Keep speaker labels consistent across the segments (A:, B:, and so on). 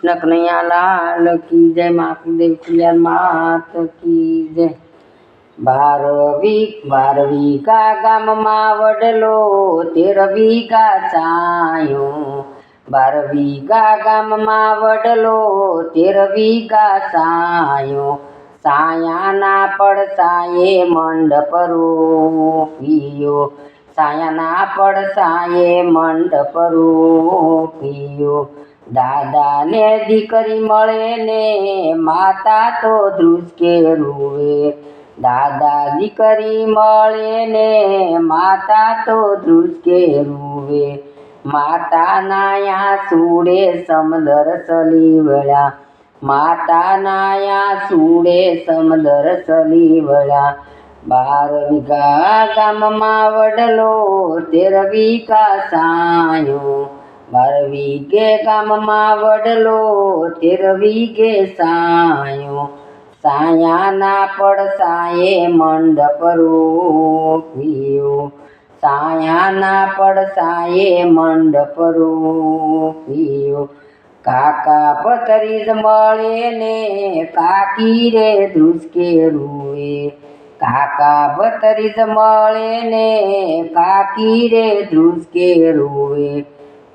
A: कृष्ण कन्हैया लाल की जय। महादेव कल्याण मात की जय। बारवी का गाम में वडलो 13वी का सायो। 12वी का गाम में वडलो 13वी का सायो। साया ना पड़साए मंडप रोपियो। साया ना पड़साए मंडप रोपियो। दादा ने दीकरी मळे ने माता तो ધ્રુસકે રૂવે। दादा दीकरी मळे ने माता तो ધ્રુસકે રૂવે। माता नाया सूडे समदर सली वळ्या। माता नाया सूडे समदर सली वळ्या। 12वी का गाम में वडलो 13वी का सायो। 12वी के गाम में वडलो 13वी के सायो। साया ना पड़साए मंडप रोपियो। साया ना पड़साए मंडप रोपियो। काका भतरीज मळे ने काकी रे ધ્રુસકે રૂવે। काका भतरीज मळे ने काकी रे ધ્રુસકે રૂવે।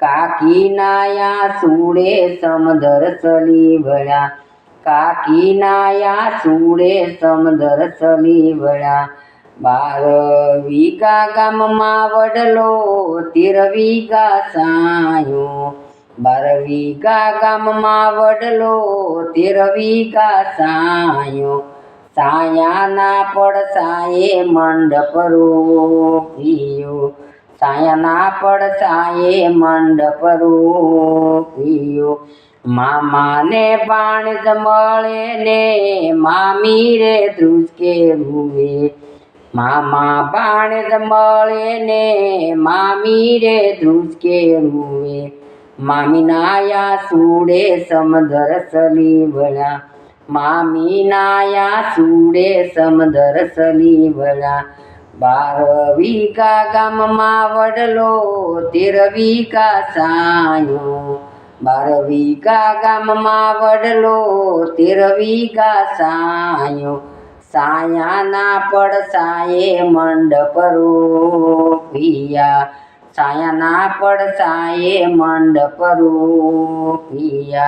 A: काकी नाया सूडे समदर सली वळ्या। काकी नाया सूडे समदर सली वळ्या। 12वी का गाम में वडलो 13वी का सायो। 12वी का गाम में वडलो 13वी का सायो। साया ना पड़साए मंडप रोपियो। साया ना पड़साए मंडप रोपियो। मामा ने बाणज मळे ने मामी रे ધ્રુસકે રૂવે। मामा बाणज मळे ने मामी रे ધ્રુસકે રૂવે। मामी नाया सूडे समदर सली वळ्या। मामी नाया सूडे समदर सली वळ्या। 12वी का गाम में वडलो 13वी का सायो। 12वी का गाम में वडलो 13वी का सायो। साया ना पड़साए मंडप रोपिया। साया ना पड़साए मंडप रोपिया।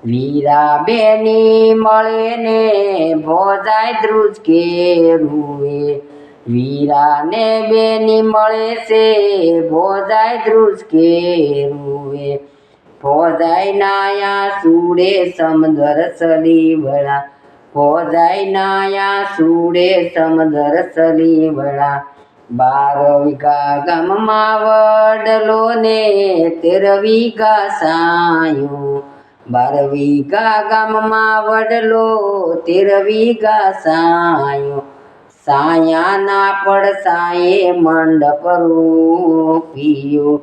A: वीरा बेनी मळे ने भोजाय ધ્રુસકે રૂવે। वीरा ने बेनी मळे से भोजाय ધ્રુસકે रूवे। भोजाय नाया सूडे समदर सली वळा। भोजाय नाया सूडे समदर सली वळा। 12वी का गाम में वडलो ने 13वी का सायो। 12वी का गाम में वडलो 13वी का सायो। साया ना पड़साए मंडप रोपियो।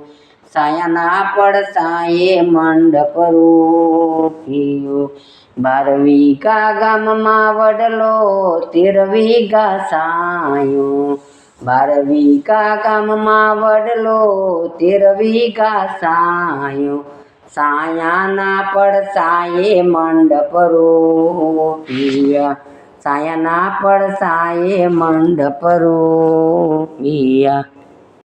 A: साया ना पड़साए मंडप रोपियो। 12वी का गाम में वडलो 13वी का सायो। 12वी का गाम में वडलो 13वी का सायो। साया ना पड़साए मंडप रोपिया। साया ना पड़साए मंडप रोपिया।